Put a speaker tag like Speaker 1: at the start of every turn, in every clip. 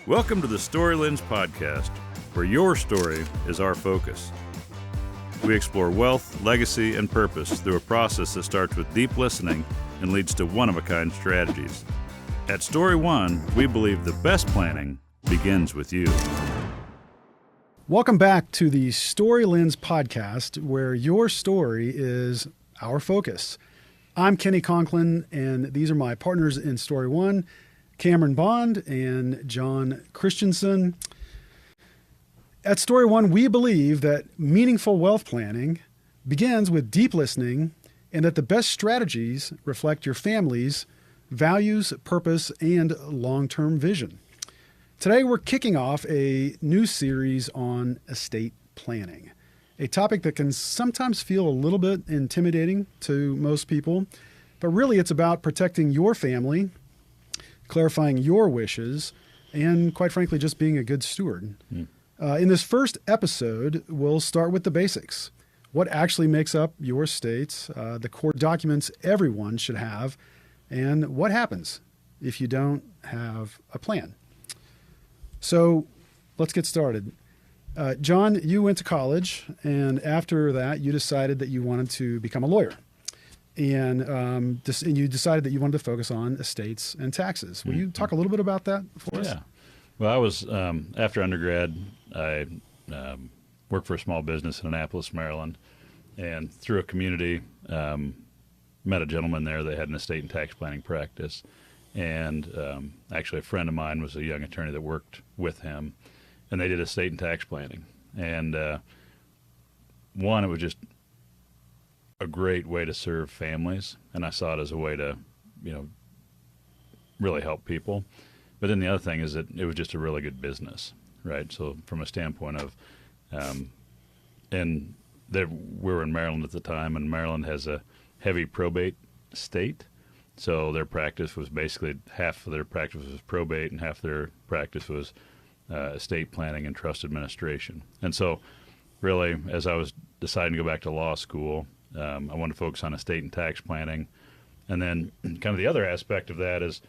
Speaker 1: Welcome to the Story Lens podcast, where your story is our focus. We explore wealth, legacy, and purpose through a process that starts with deep listening and leads to one-of-a-kind strategies. At StoryOne, we believe the best planning begins with you.
Speaker 2: Welcome back to the Story Lens podcast, where your story is our focus. I'm Kenny Conklin, and these are my partners in StoryOne, Cameron Bond and John Christensen. At StoryOne, we believe that meaningful wealth planning begins with deep listening and that the best strategies reflect your family's values, purpose, and long-term vision. Today, we're kicking off a new series on estate planning, a topic that can sometimes feel a little bit intimidating to most people, but really it's about protecting your family, clarifying your wishes, and quite frankly, just being a good steward. In this first episode, we'll start with the basics. What actually makes up your estate, the core documents everyone should have, and what happens if you don't have a plan. So let's get started. John, you went to college, and after that, you decided that you wanted to become a lawyer. And you decided that you wanted to focus on estates and taxes. Will you talk a little bit about that for us?
Speaker 1: Yeah. Well, I was, after undergrad, I worked for a small business in Annapolis, Maryland, and through a community, met a gentleman there that had an estate and tax planning practice. And actually a friend of mine was a young attorney that worked with him, and they did estate and tax planning. And it was just a great way to serve families, and I saw it as a way to, really help people. But then the other thing is that it was just a really good business, right? So from a standpoint of, we were in Maryland at the time, and Maryland has a heavy probate state. So their practice was basically half of their practice was probate and half their practice was estate planning and trust administration. And so really, as I was deciding to go back to law school, I wanted to focus on estate and tax planning. And then kind of the other aspect of that is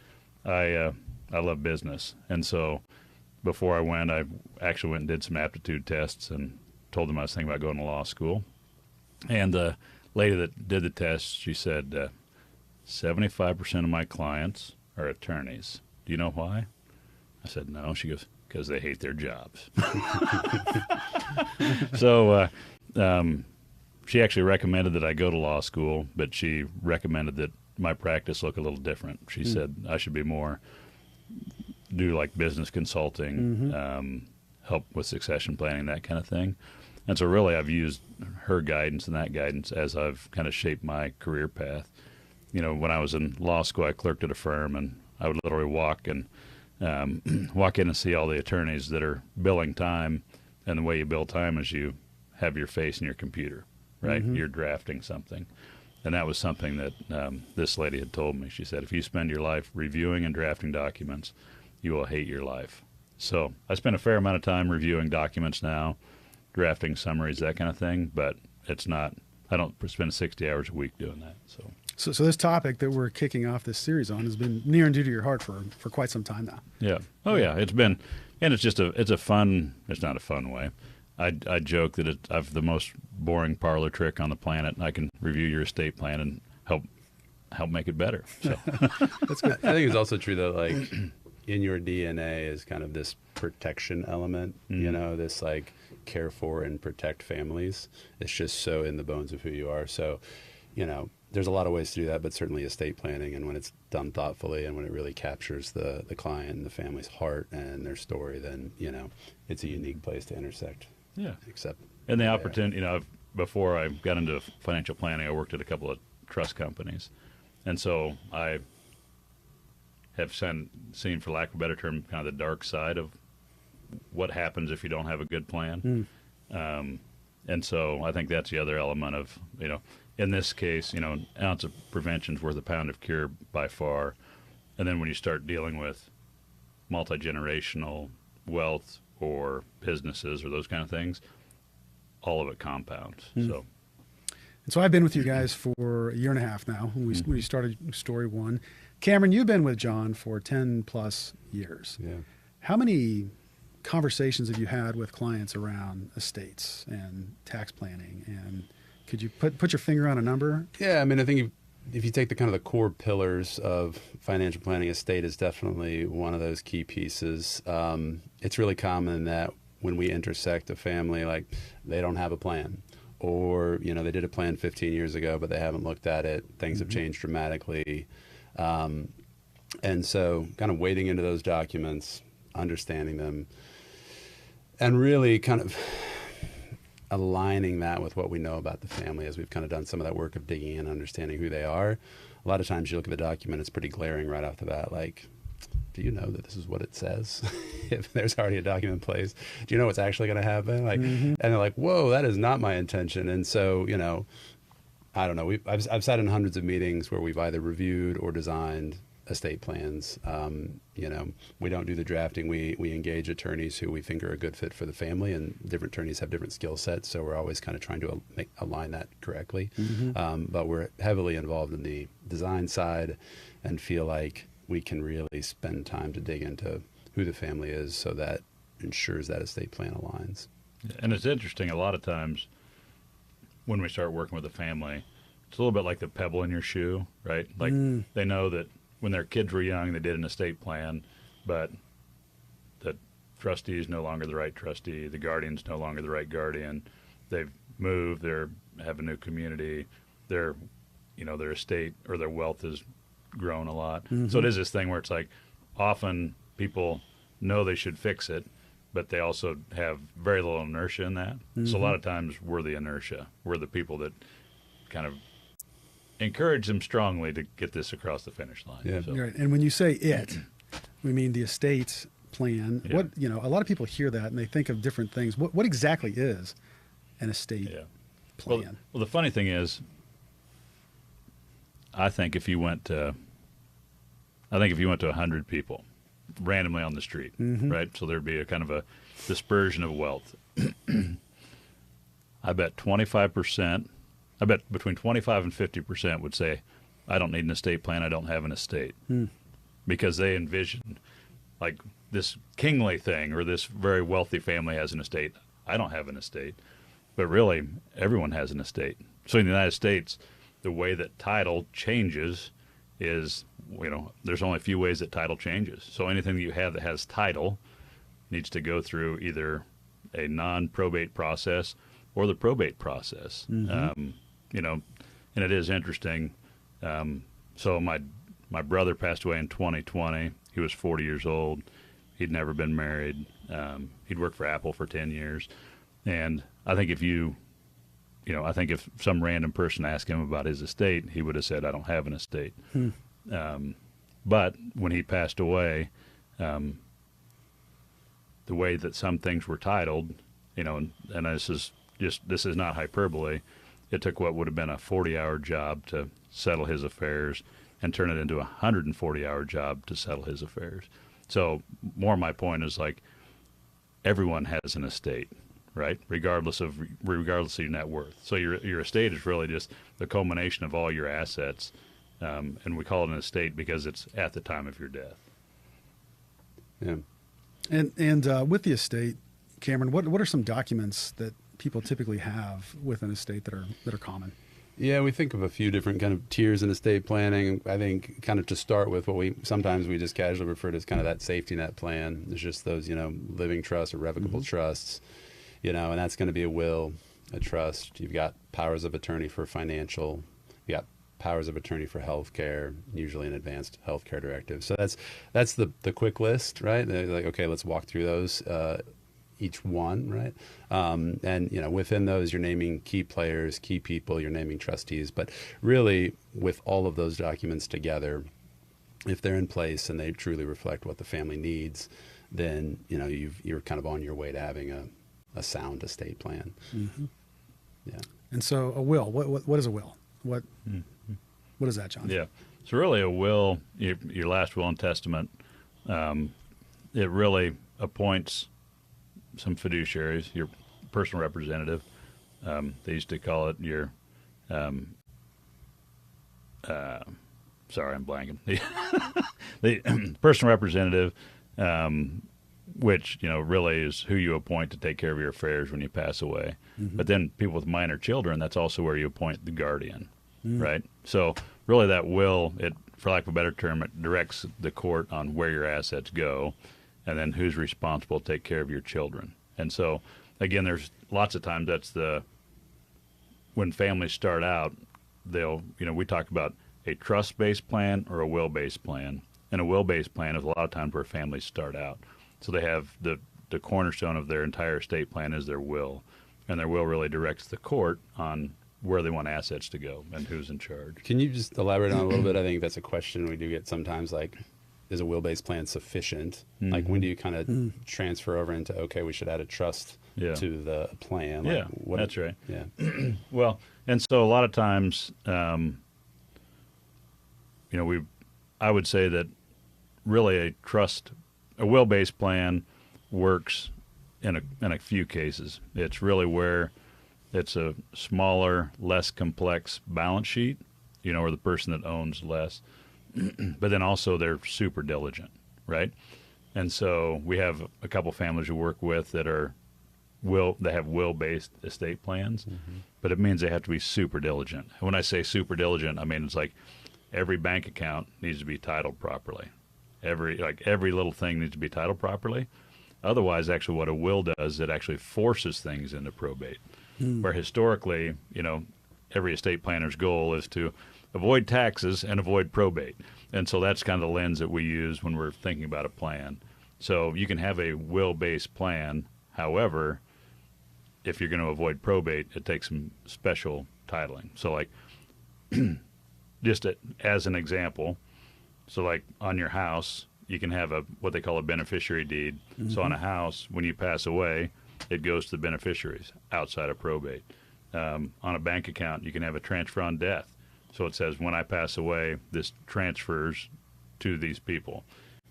Speaker 1: I love business. And so before I went, I actually went and did some aptitude tests and told them I was thinking about going to law school. And the lady that did the test, she said, 75% of my clients are attorneys. Do you know why? I said, no. She goes, because they hate their jobs. So she actually recommended that I go to law school, but she recommended that my practice look a little different. She said I should be more, do like business consulting, help with succession planning, that kind of thing. And so really I've used her guidance and that guidance as I've kind of shaped my career path. When I was in law school, I clerked at a firm, and I would literally walk in and see all the attorneys that are billing time. And the way you bill time is you have your face in your computer, right? You're drafting something. And that was something that this lady had told me. She said, if you spend your life reviewing and drafting documents, you will hate your life. So I spend a fair amount of time reviewing documents now, drafting summaries, that kind of thing, but I don't spend 60 hours a week doing that. So
Speaker 2: this topic that we're kicking off this series on has been near and dear to your heart for quite some time now.
Speaker 1: Yeah. Oh, yeah. It's been, and it's just it's not a fun way. I joke that I've the most boring parlor trick on the planet. I can review your estate plan and help make it better. So.
Speaker 3: That's good. I think it's also true that like in your DNA is kind of this protection element, this like care for and protect families. It's just so in the bones of who you are. So, there's a lot of ways to do that, but certainly estate planning, and when it's done thoughtfully and when it really captures the client and the family's heart and their story, then, it's a unique place to intersect.
Speaker 1: Yeah.
Speaker 3: And
Speaker 1: the opportunity, before I got into financial planning, I worked at a couple of trust companies. And so I have seen, for lack of a better term, kind of the dark side of what happens if you don't have a good plan. And so I think that's the other element of, in this case, an ounce of prevention is worth a pound of cure by far. And then when you start dealing with multi-generational wealth or businesses or those kind of things, all of it compounds. So
Speaker 2: And so I've been with you guys for a year and a half now. We started StoryOne. Cameron, you've been with John for 10 plus years.
Speaker 3: Yeah.
Speaker 2: How many conversations have you had with clients around estates and tax planning? And could you put your finger on a number?
Speaker 3: Yeah, I mean, I think if you take the kind of the core pillars of financial planning, estate is definitely one of those key pieces. It's really common that when we intersect a family, like they don't have a plan, or they did a plan 15 years ago, but they haven't looked at it. Things have changed dramatically, and so kind of wading into those documents, understanding them, and really kind of aligning that with what we know about the family as we've kind of done some of that work of digging in, understanding who they are. A lot of times you look at the document, it's pretty glaring right off the bat. Like, do you know that this is what it says? If there's already a document in place, do you know what's actually going to happen? Like, and they're like, whoa, that is not my intention. And so, I don't know. I've sat in hundreds of meetings where we've either reviewed or designed estate plans. We don't do the drafting. We engage attorneys who we think are a good fit for the family, and different attorneys have different skill sets. So we're always kind of trying to align that correctly. But we're heavily involved in the design side and feel like we can really spend time to dig into who the family is so that ensures that estate plan aligns.
Speaker 1: And it's interesting, a lot of times when we start working with a family, it's a little bit like the pebble in your shoe, right? Like they know that when their kids were young, they did an estate plan, but the trustee is no longer the right trustee. The guardian's no longer the right guardian. They've moved. They have a new community. Their estate or their wealth has grown a lot. So it is this thing where it's like often people know they should fix it, but they also have very little inertia in that. So a lot of times we're the inertia. We're the people that kind of encourage them strongly to get this across the finish line.
Speaker 3: Yeah.
Speaker 1: So.
Speaker 2: Right. And when you say it, we mean the estate plan.
Speaker 1: Yeah.
Speaker 2: What a lot of people hear that and they think of different things. What exactly is an estate plan?
Speaker 1: Well, the funny thing is, I think if you went to 100 people randomly on the street, right? So there'd be a kind of a dispersion of wealth. I bet between 25 and 50% would say, I don't need an estate plan. I don't have an estate. Because they envision like this kingly thing, or this very wealthy family has an estate. I don't have an estate. But really, everyone has an estate. So in the United States, the way that title changes is, there's only a few ways that title changes. So anything that you have that has title needs to go through either a non-probate process or the probate process. And it is interesting. So my brother passed away in 2020. He was 40 years old. He'd never been married. He'd worked for Apple for 10 years. And I think if some random person asked him about his estate, he would have said, I don't have an estate. But when he passed away, the way that some things were titled, and this is not hyperbole, it took what would have been a 40-hour job to settle his affairs and turn it into a 140-hour job to settle his affairs. So more my point is, like, everyone has an estate, right? Regardless of your net worth. So your estate is really just the culmination of all your assets, and we call it an estate because it's at the time of your death.
Speaker 3: Yeah.
Speaker 2: And with the estate, Cameron, what are some documents that people typically have with an estate that are common?
Speaker 3: Yeah, we think of a few different kind of tiers in estate planning. I think kind of to start with what we just casually refer to as kind of that safety net plan. There's just those, living trusts or revocable trusts, and that's going to be a will, a trust. You've got powers of attorney for financial. You got powers of attorney for healthcare, usually an advanced healthcare directive. So that's the quick list, right? They're like, okay, let's walk through those. Each one, right? And within those, you're naming key players, key people, you're naming trustees. But really, with all of those documents together, if they're in place and they truly reflect what the family needs, then you're kind of on your way to having a sound estate plan. Yeah.
Speaker 2: And so a will. What is a will? What is that, John?
Speaker 1: Yeah. So really, a will, your last will and testament, it really appoints some fiduciaries, your personal representative. They used to call it your, sorry, I'm blanking. The personal representative which, really is who you appoint to take care of your affairs when you pass away. But then people with minor children, that's also where you appoint the guardian, right? So really that will, for lack of a better term, it directs the court on where your assets go and then who's responsible to take care of your children. And so, again, there's lots of times when families start out, we talk about a trust-based plan or a will-based plan. And a will-based plan is a lot of times where families start out. So they have the cornerstone of their entire estate plan is their will. And their will really directs the court on where they want assets to go and who's in charge.
Speaker 3: Can you just elaborate on it a little bit? I think that's a question we do get sometimes, like, is a will-based plan sufficient? Like, when do you kind of transfer over into, okay, we should add a trust to the plan? Like,
Speaker 1: that's right.
Speaker 3: Yeah.
Speaker 1: Well, and so a lot of times, I would say that really a will-based plan works in a few cases. It's really where it's a smaller, less complex balance sheet, or the person that owns less. But then also they're super diligent, right? And so we have a couple families we work with that have will-based estate plans, but it means they have to be super diligent. And when I say super diligent, I mean it's like every bank account needs to be titled properly. Every little thing needs to be titled properly. Otherwise, actually, what a will does, it actually forces things into probate. Where historically, every estate planner's goal is to avoid taxes and avoid probate. And so that's kind of the lens that we use when we're thinking about a plan. So you can have a will-based plan. However, if you're going to avoid probate, it takes some special titling. So like, just as an example, so like on your house, you can have what they call a beneficiary deed. So on a house, when you pass away, it goes to the beneficiaries outside of probate. On a bank account, you can have a transfer on death. So it says, when I pass away, this transfers to these people.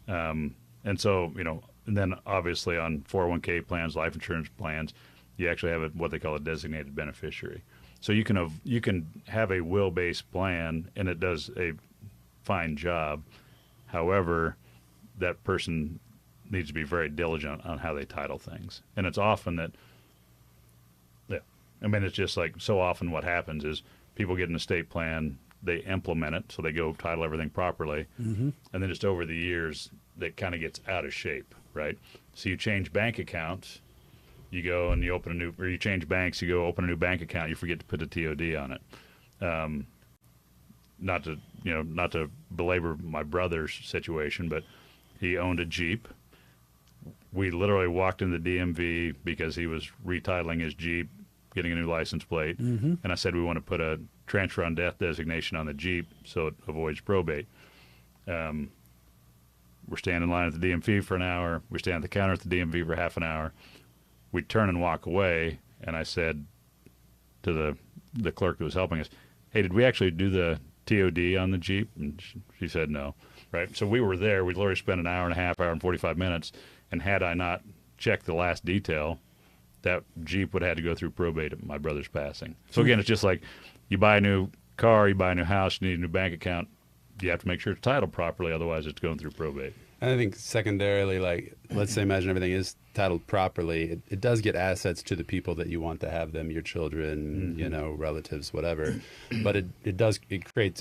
Speaker 1: And so, and then obviously on 401k plans, life insurance plans, you actually have what they call a designated beneficiary. So you can have a will-based plan, and it does a fine job. However, that person needs to be very diligent on how they title things. And it's often that, it's just like so often what happens is people get an estate plan, they implement it, so they go title everything properly, and then just over the years, that kind of gets out of shape, right? So you change bank accounts, you go and you you change banks, you go open a new bank account, you forget to put a TOD on it. Not to belabor my brother's situation, but he owned a Jeep. We literally walked in the DMV because he was retitling his Jeep, getting a new license plate, and I said we want to put a transfer on death designation on the Jeep so it avoids probate. We're standing in line at the DMV for an hour. We stand at the counter at the DMV for half an hour. We turn and walk away, and I said to the clerk that was helping us, "Hey, did we actually do the TOD on the Jeep?" And she said no. Right? So we were there. We literally spent an hour and a half, hour and 45 minutes, and had I not checked the last detail, that Jeep would have had to go through probate at my brother's passing. So again, it's just like you buy a new car, you buy a new house, you need a new bank account. You have to make sure it's titled properly, otherwise it's going through probate.
Speaker 3: And I think secondarily, like, let's say imagine everything is titled properly, it does get assets to the people that you want to have them, your children, relatives, whatever. But it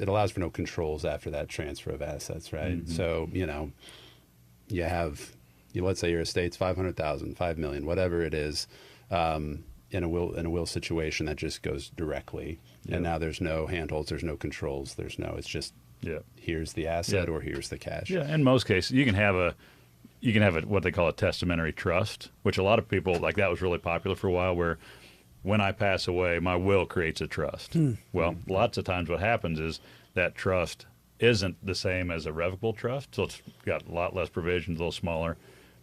Speaker 3: allows for no controls after that transfer of assets, right? So, you have, let's say your estate's 500,000, 5 million, whatever it is, in a will situation that just goes directly. Yep. And now there's no handholds, there's no controls, it's just, here's the asset or here's the cash.
Speaker 1: Yeah, in most cases, you can have what they call a testamentary trust, which a lot of people, like that was really popular for a while, where when I pass away, my will creates a trust. Well, lots of times what happens is that trust isn't the same as a revocable trust, so it's got a lot less provisions, a little smaller.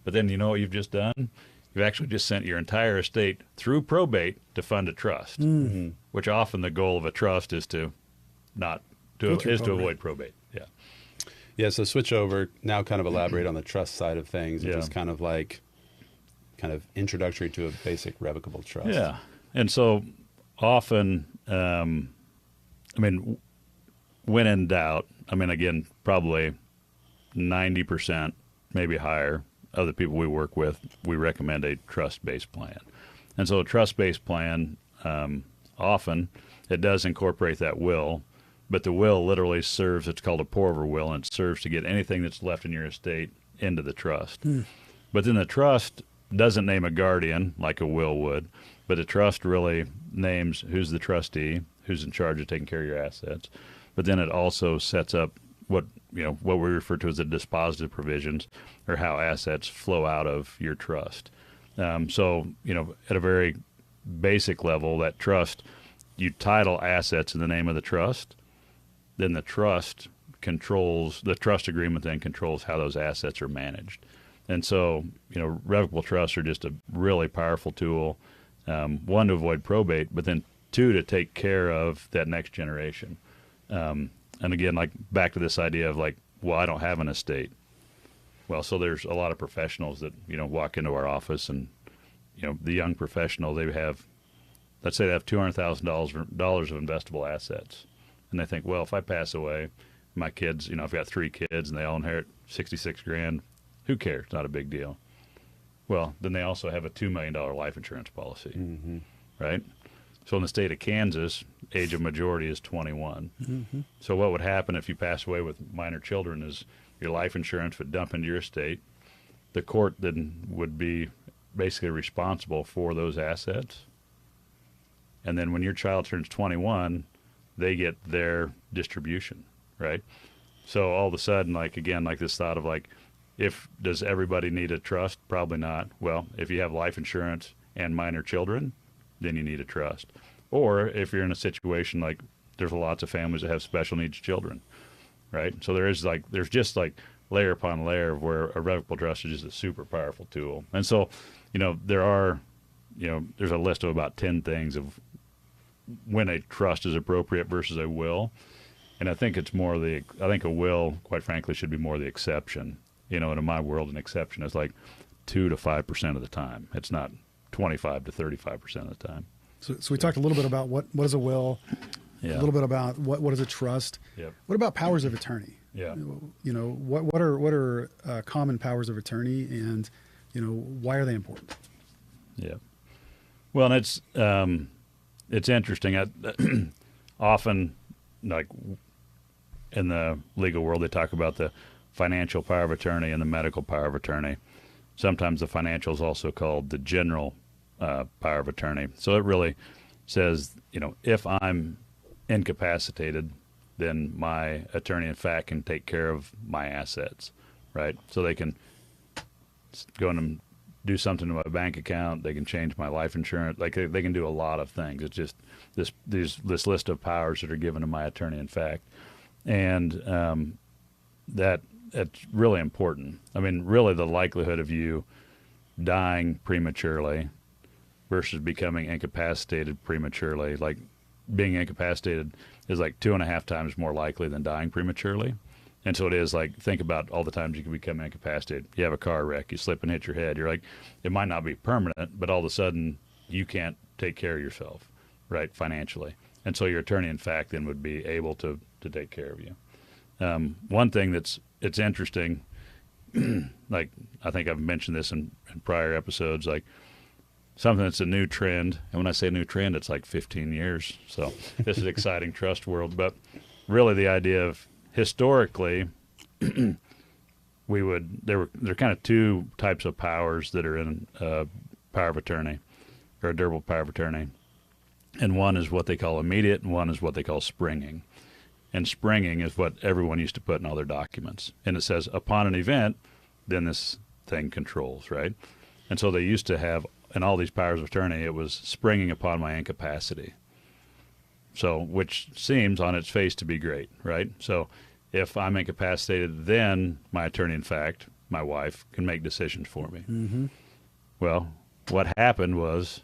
Speaker 1: But then you know what you've just done? You've actually just sent your entire estate through probate to fund a trust, which often the goal of a trust is to avoid probate. Yeah.
Speaker 3: Yeah. So switch over now, kind of elaborate on the trust side of things. It's just kind of introductory to a basic revocable trust.
Speaker 1: Yeah. And so often, when in doubt, again, probably 90%, maybe higher, other people we work with, we recommend a trust-based plan. And so a trust-based plan, often it does incorporate that will, but the will literally serves, it's called a pour-over will, and it serves to get anything that's left in your estate into the trust. But then the trust doesn't name a guardian like a will would, but the trust really names who's the trustee, who's in charge of taking care of your assets. But then it also sets up what we refer to as the dispositive provisions, or how assets flow out of your trust. So at a very basic level, that trust, you title assets in the name of the trust, then the trust agreement then controls how those assets are managed. And so, revocable trusts are just a really powerful tool, one, to avoid probate, but then two, to take care of that next generation. And again, like back to this idea of like, well, I don't have an estate. Well, so there's a lot of professionals that, walk into our office, and, the young professional, let's say they have $200,000 of investable assets. And they think, well, if I pass away, my kids, I've got 3 kids and they all inherit $66,000. Who cares? Not a big deal. Well, then they also have a $2 million life insurance policy, right? So in the state of Kansas, age of majority is 21. So what would happen if you pass away with minor children is your life insurance would dump into your estate. The court then would be basically responsible for those assets. And then when your child turns 21, they get their distribution, right? So all of a sudden, like this thought of like, does everybody need a trust? Probably not. Well, if you have life insurance and minor children, then you need a trust. Or if you're in a situation like there's lots of families that have special needs children, right? So there's just layer upon layer of where a revocable trust is just a super powerful tool. And so, there's a list of about 10 things of when a trust is appropriate versus a will. And I think I think a will, quite frankly, should be more the exception. And in my world, an exception is like 2 to 5% of the time. It's not 25 to 35% of the time.
Speaker 2: So we talked a little bit about what is a will,
Speaker 1: Yeah.
Speaker 2: a little bit about what is a trust.
Speaker 1: Yep.
Speaker 2: What about powers of attorney?
Speaker 1: Yeah.
Speaker 2: What are common powers of attorney, and why are they important?
Speaker 1: Yeah. Well, and it's interesting. Often, like in the legal world, they talk about the financial power of attorney and the medical power of attorney. Sometimes the financial is also called the general power of attorney. So it really says, if I'm incapacitated, then my attorney, in fact, can take care of my assets, right? So they can go in and do something to my bank account. They can change my life insurance. Like they can do a lot of things. It's just this list of powers that are given to my attorney, in fact, and that's really important. I mean, really, the likelihood of you dying prematurely versus becoming incapacitated prematurely, like being incapacitated is like 2.5 times more likely than dying prematurely. And so it is like, think about all the times you can become incapacitated. You have a car wreck, you slip and hit your head. You're like, it might not be permanent, but all of a sudden you can't take care of yourself, right, financially. And so your attorney, in fact, then would be able to take care of you. One thing it's interesting, like I think I've mentioned this in prior episodes, like something that's a new trend. And when I say new trend, it's like 15 years. So this is exciting trust world. But really the idea of historically, there are kind of 2 types of powers that are in power of attorney, or a durable power of attorney. And one is what they call immediate, and one is what they call springing. And springing is what everyone used to put in all their documents. And it says, upon an event, then this thing controls, right? And so they used to have, in all these powers of attorney, it was springing upon my incapacity. So, which seems on its face to be great, right? So if I'm incapacitated, then my attorney, in fact, my wife, can make decisions for me.
Speaker 2: Mm-hmm.
Speaker 1: Well, what happened was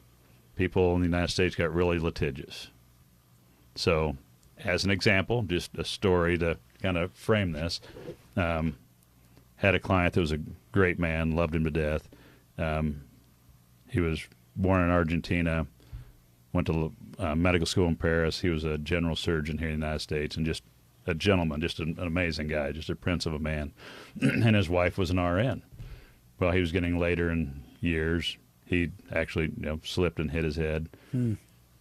Speaker 1: people in the United States got really litigious. So, as an example, just a story to kind of frame this, had a client that was a great man, loved him to death. He was born in Argentina, went to medical school in Paris. He was a general surgeon here in the United States, and just a gentleman, just an amazing guy, just a prince of a man. And his wife was an RN. well, he was getting later in years. He actually slipped and hit his head.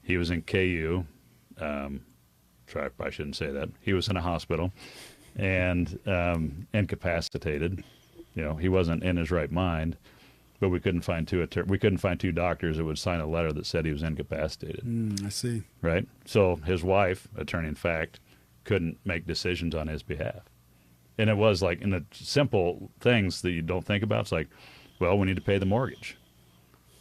Speaker 1: He was in KU. Sorry, I shouldn't say that. He was in a hospital and incapacitated. He wasn't in his right mind, but we couldn't find two doctors that would sign a letter that said he was incapacitated.
Speaker 2: I see.
Speaker 1: Right? So his wife, attorney-in-fact, couldn't make decisions on his behalf. And it was like in the simple things that you don't think about. It's like, well, we need to pay the mortgage.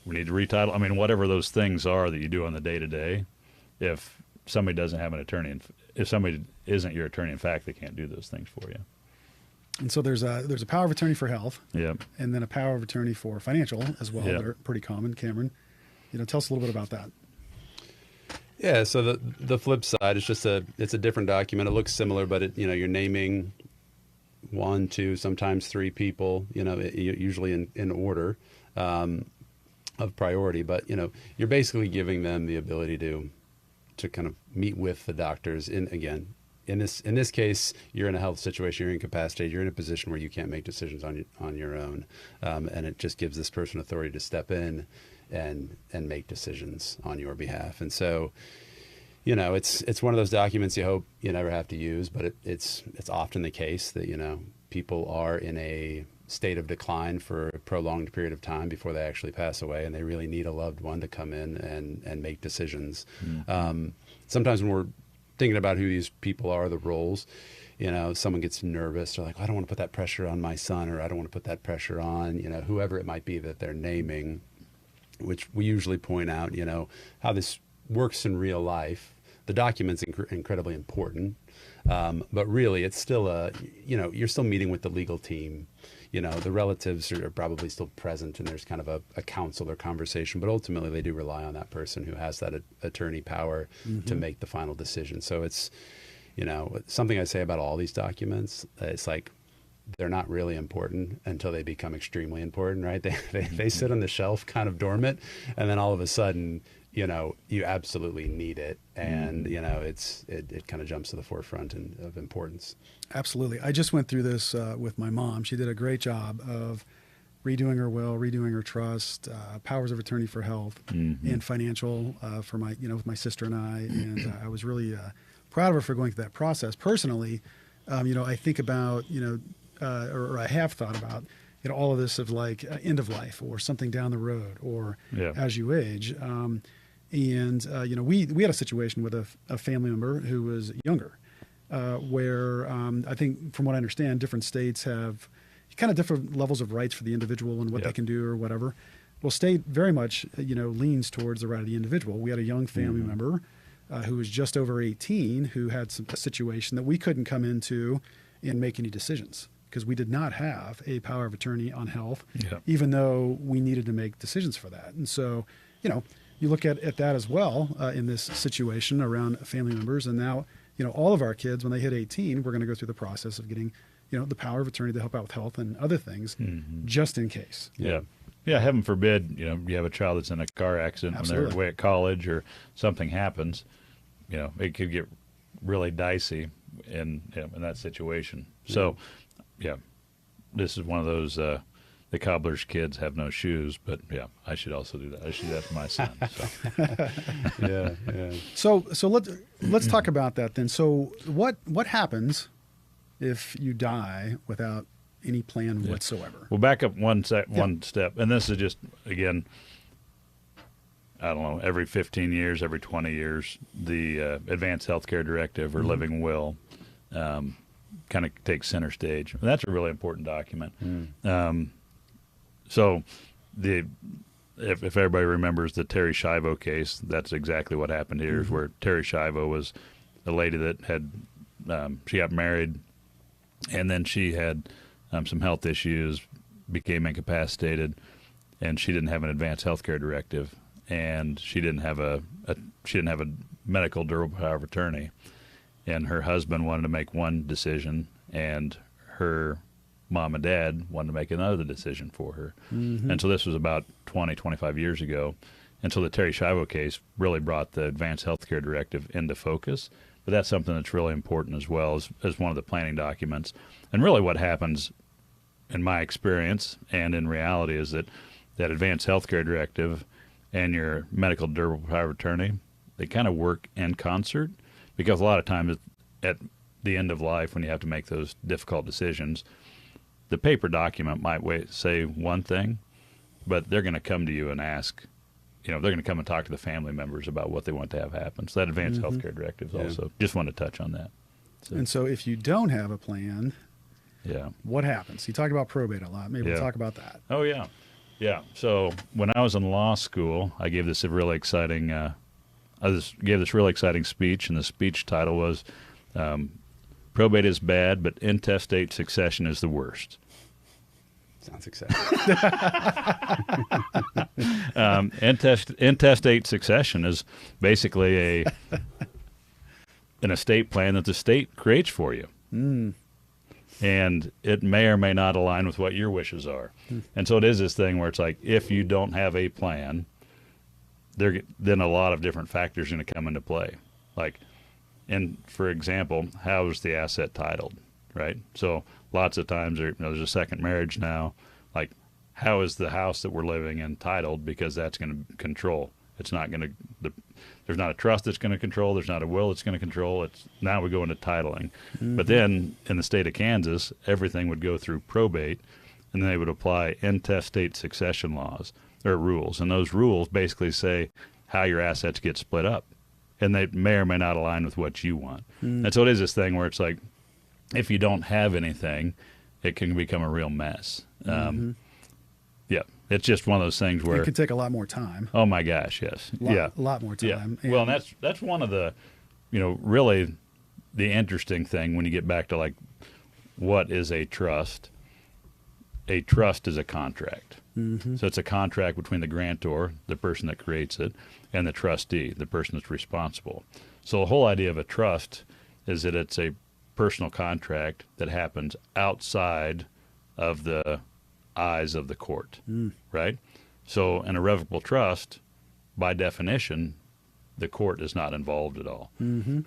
Speaker 1: We need to retitle. I mean, whatever those things are that you do on the day-to-day, if somebody doesn't have an attorney, if somebody isn't your attorney-in-fact, they can't do those things for you.
Speaker 2: And so there's a power of attorney for health,
Speaker 1: Yep.
Speaker 2: and then a power of attorney for financial as well.
Speaker 1: Yep.
Speaker 2: That are pretty common. Cameron, tell us a little bit about that.
Speaker 3: Yeah. So the flip side is just it's a different document. It looks similar, but you're naming 1, 2, sometimes 3 people. Usually in order of priority. But you're basically giving them the ability to kind of meet with the doctors. In this case, you're in a health situation, you're incapacitated, you're in a position where you can't make decisions on your own, and it just gives this person authority to step in and make decisions on your behalf. And so, it's one of those documents you hope you never have to use, but it's often the case that people are in a state of decline for a prolonged period of time before they actually pass away, and they really need a loved one to come in and make decisions. Sometimes when we're thinking about who these people are, the roles, someone gets nervous. They're like, I don't want to put that pressure on my son, or I don't want to put that pressure on, whoever it might be that they're naming, which we usually point out, how this works in real life. The document's incredibly important, but really it's still you're still meeting with the legal team. The relatives are probably still present, and there's kind of a counsel or conversation, but ultimately they do rely on that person who has that attorney power to make the final decision. So it's, something I say about all these documents, it's like they're not really important until they become extremely important, right? They sit on the shelf kind of dormant, and then all of a sudden, you absolutely need it. And, it kind of jumps to the forefront of importance.
Speaker 2: Absolutely. I just went through this with my mom. She did a great job of redoing her will, redoing her trust, powers of attorney for health and financial for my, with my sister and I. And I was really proud of her for going through that process. Personally, I think about, or I have thought about, all of this of like end of life or something down the road or as you age. We had a situation with a family member who was younger, where I think, from what I understand, different states have kind of different levels of rights for the individual and what they can do or whatever. Well, state very much, leans towards the right of the individual. We had a young family member who was just over 18 who had a situation that we couldn't come into and make any decisions because we did not have a power of attorney on health, even though we needed to make decisions for that. And so, you look at that as well in this situation around family members. And now, all of our kids, when they hit 18, we're going to go through the process of getting, the power of attorney to help out with health and other things just in case.
Speaker 1: Yeah. Yeah. Heaven forbid, you have a child that's in a car accident when they're away at college or something happens, it could get really dicey in that situation. So, this is one of those, the cobbler's kids have no shoes, but I should also do that. I should do that for my son. So.
Speaker 2: So let's talk about that then. So what happens if you die without any plan whatsoever?
Speaker 1: We'll back up one step, and this is just, again, I don't know, every 15 years, every 20 years, the Advanced Healthcare Directive or Living Will kind of takes center stage. And that's a really important document. So if everybody remembers the Terry Schiavo case, that's exactly what happened here, is where Terry Schiavo was a lady that had, she got married, and then she had some health issues, became incapacitated, and she didn't have an advanced health care directive, and she didn't have a medical durable power of attorney, and her husband wanted to make one decision, and her mom and dad wanted to make another decision for her. And so this was about 20, 25 years ago. And so the Terry Schiavo case really brought the Advanced Healthcare Directive into focus. But that's something that's really important as well as one of the planning documents. And really what happens in my experience and in reality, is that advanced healthcare directive and your medical durable power of attorney, they kind of work in concert, because a lot of times at the end of life, when you have to make those difficult decisions, the paper document might say one thing, but they're going to come to you and ask, they're going to come and talk to the family members about what they want to have happen. So that advanced healthcare directive is also, just want to touch on that. So.
Speaker 2: And so if you don't have a plan, what happens? You talk about probate a lot. Maybe we'll talk about that.
Speaker 1: Oh, yeah. Yeah. So when I was in law school, I gave this really exciting speech, and the speech title was Probate is Bad, but Intestate Succession is the Worst.
Speaker 3: Sounds exciting.
Speaker 1: Intestate succession is basically an estate plan that the state creates for you. And it may or may not align with what your wishes are. And so it is this thing where it's like, if you don't have a plan, then a lot of different factors are going to come into play. Like, for example, how is the asset titled, right? So lots of times there's a second marriage now. Like, how is the house that we're living in titled? Because that's going to control. It's not going to, there's not a trust that's going to control. There's not a will that's going to control. Now we go into titling. But then in the state of Kansas, everything would go through probate, and then they would apply intestate succession laws or rules. And those rules basically say how your assets get split up. And they may or may not align with what you want. And so it is this thing where it's like, if you don't have anything, it can become a real mess. Yeah, it's just one of those things where
Speaker 2: it could take a lot more time.
Speaker 1: Oh my gosh, yes,
Speaker 2: a lot more time.
Speaker 1: Yeah. Well, and that's one of the, really the interesting thing when you get back to like, what is a trust? A trust is a contract. So it's a contract between the grantor, the person that creates it, and the trustee, the person that's responsible. So the whole idea of a trust is that it's a personal contract that happens outside of the eyes of the court, right? So an irrevocable trust, by definition, the court is not involved at all.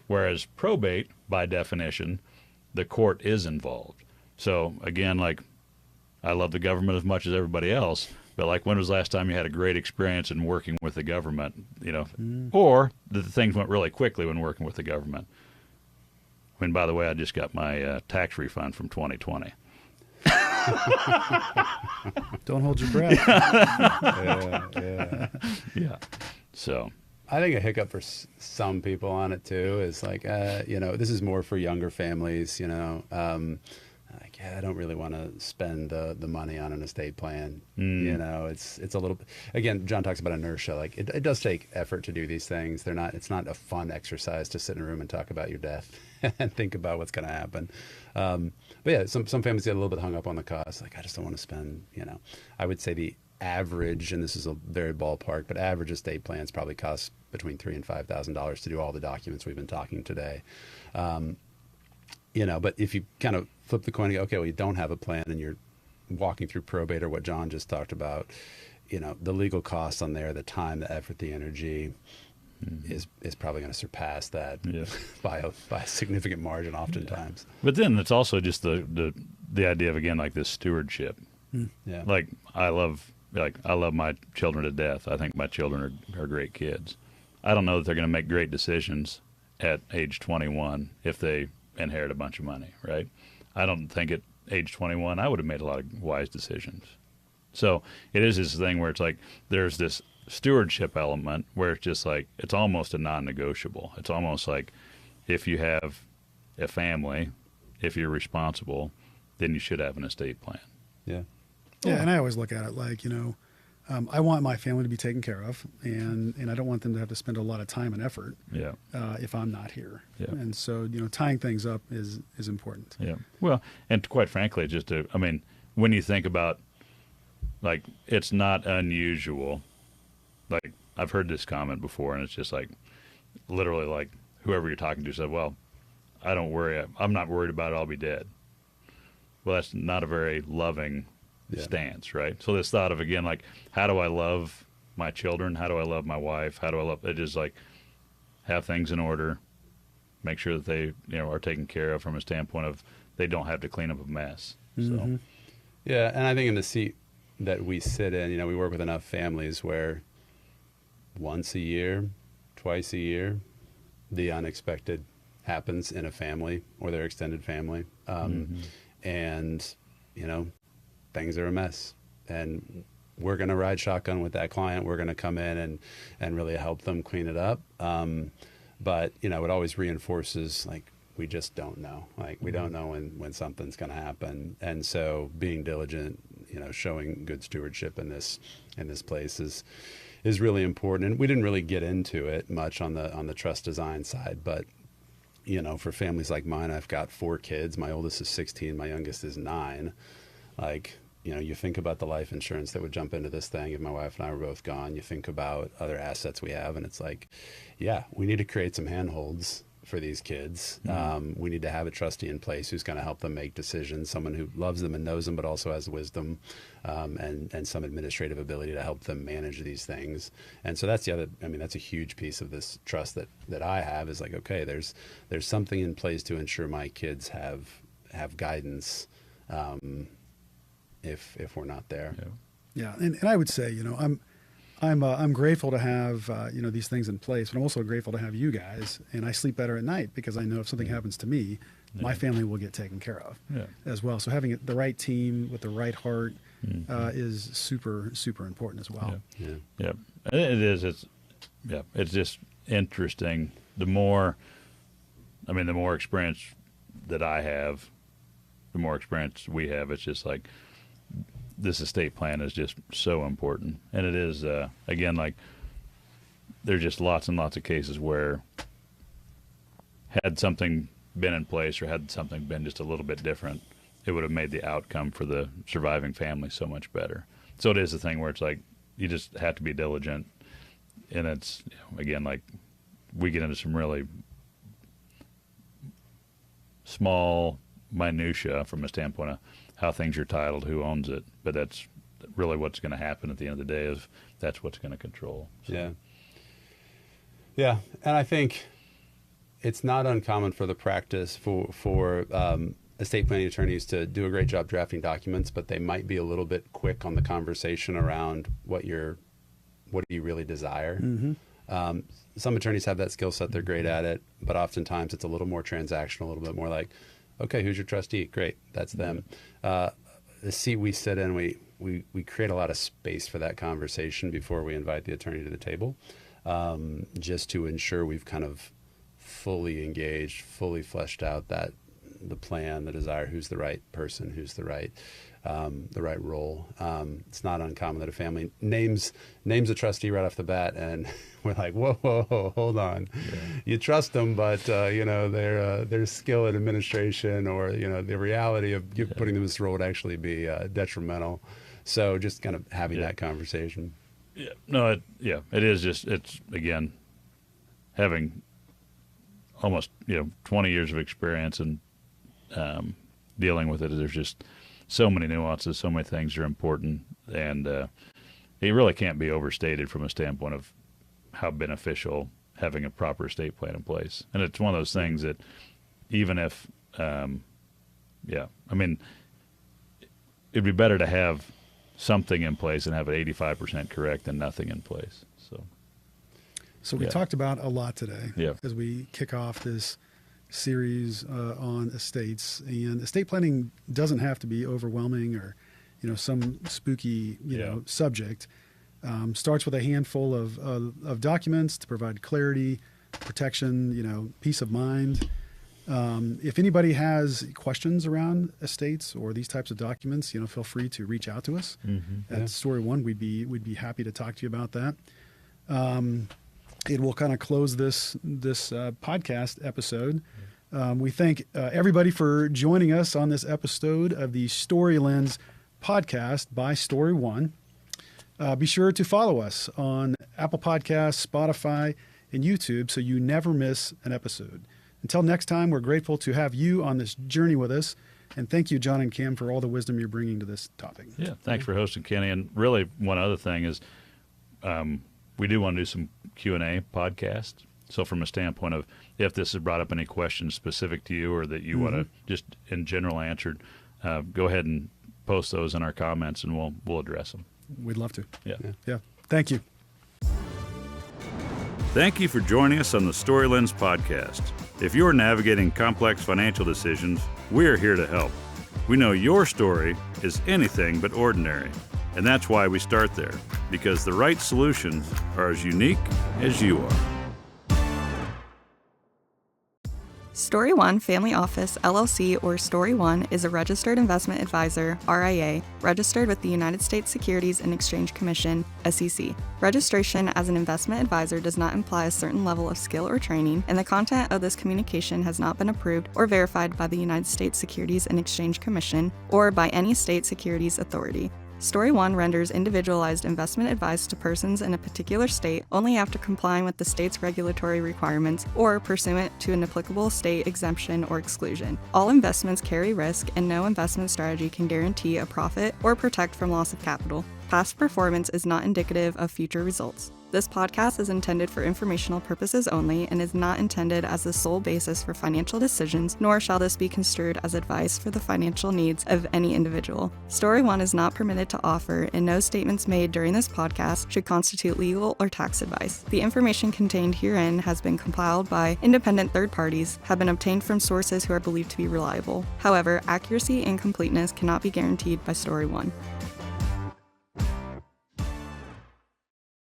Speaker 1: Whereas probate, by definition, the court is involved. So again, like, I love the government as much as everybody else, but like, when was the last time you had a great experience in working with the government, or the things went really quickly when working with the government? When, by the way, I just got my tax refund from 2020.
Speaker 2: Don't hold your breath.
Speaker 1: Yeah. So
Speaker 3: I think a hiccup for some people on it too is like, this is more for younger families, I don't really want to spend the money on an estate plan. It's a little, again, John talks about inertia. Like, it does take effort to do these things. It's not a fun exercise to sit in a room and talk about your death and think about what's going to happen. But yeah, some families get a little bit hung up on the cost. Like, I just don't want to spend, I would say the average, and this is a very ballpark, but average estate plans probably cost between $3,000 and $5,000 to do all the documents we've been talking today. But if you kind of flip the coin and go, okay, well, you don't have a plan and you're walking through probate, or what John just talked about, the legal costs on there, the time, the effort, the energy is probably going to surpass that by a significant margin oftentimes.
Speaker 1: But then it's also just the idea of, again, like this stewardship.
Speaker 3: Yeah.
Speaker 1: Like, I love my children to death. I think my children are great kids. I don't know that they're going to make great decisions at age 21 if they inherit a bunch of money, right? I don't think at age 21 I would have made a lot of wise decisions. So it is this thing where it's like, there's this stewardship element where it's just like, it's almost a non-negotiable. It's almost like, if you have a family, if you're responsible, then you should have an estate plan.
Speaker 2: Yeah, and I always look at it like, I want my family to be taken care of, and I don't want them to have to spend a lot of time and effort if I'm not here. Yeah. And so, tying things up is important.
Speaker 1: Yeah. Well, and quite frankly, when you think about, like, it's not unusual. Like, I've heard this comment before, and it's just like, literally, like, whoever you're talking to said, well, I don't worry. I'm not worried about it. I'll be dead. Well, that's not a very loving stance, right? So this thought of, again, like, how do I love my children? How do I love my wife? How do I love it? Is like, have things in order, make sure that they are taken care of from a standpoint of they don't have to clean up a mess. So
Speaker 3: Yeah, and I think in the seat that we sit in, we work with enough families where once a year, twice a year, the unexpected happens in a family or their extended family. And, things are a mess. And we're going to ride shotgun with that client. We're going to come in and really help them clean it up. But, it always reinforces, like, we just don't know. Like, we don't know when something's going to happen. And so being diligent, showing good stewardship in this place is really important. And we didn't really get into it much on the trust design side, but for families like mine, I've got 4 kids. My oldest is 16, my youngest is 9. Like, you think about the life insurance that would jump into this thing if my wife and I were both gone. You think about other assets we have, and it's like, yeah, we need to create some handholds for these kids. We need to have a trustee in place who's going to help them make decisions, someone who loves them and knows them, but also has wisdom and some administrative ability to help them manage these things. And so that's that's a huge piece of this trust that I have, is like, okay, there's something in place to ensure my kids have guidance if we're not there.
Speaker 2: Yeah. And I would say, I'm grateful to have these things in place, but I'm also grateful to have you guys, and I sleep better at night because I know if something happens to me, my family will get taken care of as well. So having the right team with the right heart is super, super important as well.
Speaker 1: Yeah. It is. It's just interesting. The more experience that I have, the more experience we have. It's just like, this estate plan is just so important. And it is, again, like, there's just lots and lots of cases where had something been in place or had something been just a little bit different, it would have made the outcome for the surviving family so much better. So it is a thing where it's like, you just have to be diligent. And it's, again, like, we get into some really small minutia from a standpoint of how things are titled, who owns it, but that's really what's going to happen at the end of the day, is that's what's going to control. So.
Speaker 3: Yeah. And I think it's not uncommon for the practice for estate planning attorneys to do a great job drafting documents, but they might be a little bit quick on the conversation around what do you really desire. Some attorneys have that skill set, they're great at it, but oftentimes it's a little more transactional, a little bit more like, okay, who's your trustee? Great, that's them. The seat we sit in, we create a lot of space for that conversation before we invite the attorney to the table, just to ensure we've kind of fully engaged, fully fleshed out the plan, the desire, who's the right person, who's the right role. It's not uncommon that a family names a trustee right off the bat, and we're like, whoa, hold on. Yeah. You trust them, but their skill in administration or the reality of putting them in this role would actually be detrimental. So just kind of having that conversation.
Speaker 1: Yeah. No. It is just, it's, again, having almost 20 years of experience and dealing with it. There's just so many nuances, so many things are important, and it really can't be overstated from a standpoint of how beneficial having a proper estate plan in place. And it's one of those things that even if, it'd be better to have something in place and have it 85% correct than nothing in place.
Speaker 2: So we talked about a lot today as we kick off this series on estates, and estate planning doesn't have to be overwhelming or some spooky subject. Starts with a handful of documents to provide clarity, protection, peace of mind. If anybody has questions around estates or these types of documents, feel free to reach out to us at StoryOne. We'd be happy to talk to you about that. It will kind of close this podcast episode. We thank everybody for joining us on this episode of the Story Lens podcast by StoryOne. Be sure to follow us on Apple Podcasts, Spotify, and YouTube so you never miss an episode. Until next time, we're grateful to have you on this journey with us. And thank you, John and Cam, for all the wisdom you're bringing to this topic.
Speaker 1: Yeah, thanks for hosting, Kenny. And really, one other thing is we do want to do some Q&A podcast. So from a standpoint of if this has brought up any questions specific to you or that you want to just in general answered, go ahead and post those in our comments, and we'll address them.
Speaker 2: We'd love to.
Speaker 1: Yeah.
Speaker 2: Thank you.
Speaker 1: Thank you for joining us on the StoryLens podcast. If you're navigating complex financial decisions, we're here to help. We know your story is anything but ordinary, and that's why we start there, because the right solutions are as unique as you are.
Speaker 4: StoryOne Family Office, LLC, or StoryOne is a registered investment advisor, RIA, registered with the United States Securities and Exchange Commission, SEC. Registration as an investment advisor does not imply a certain level of skill or training, and the content of this communication has not been approved or verified by the United States Securities and Exchange Commission or by any state securities authority. StoryOne renders individualized investment advice to persons in a particular state only after complying with the state's regulatory requirements or pursuant to an applicable state exemption or exclusion. All investments carry risk, and no investment strategy can guarantee a profit or protect from loss of capital. Past performance is not indicative of future results. This podcast is intended for informational purposes only and is not intended as the sole basis for financial decisions, nor shall this be construed as advice for the financial needs of any individual. StoryOne is not permitted to offer, and no statements made during this podcast should constitute legal or tax advice. The information contained herein has been compiled by independent third parties, have been obtained from sources who are believed to be reliable. However, accuracy and completeness cannot be guaranteed by StoryOne.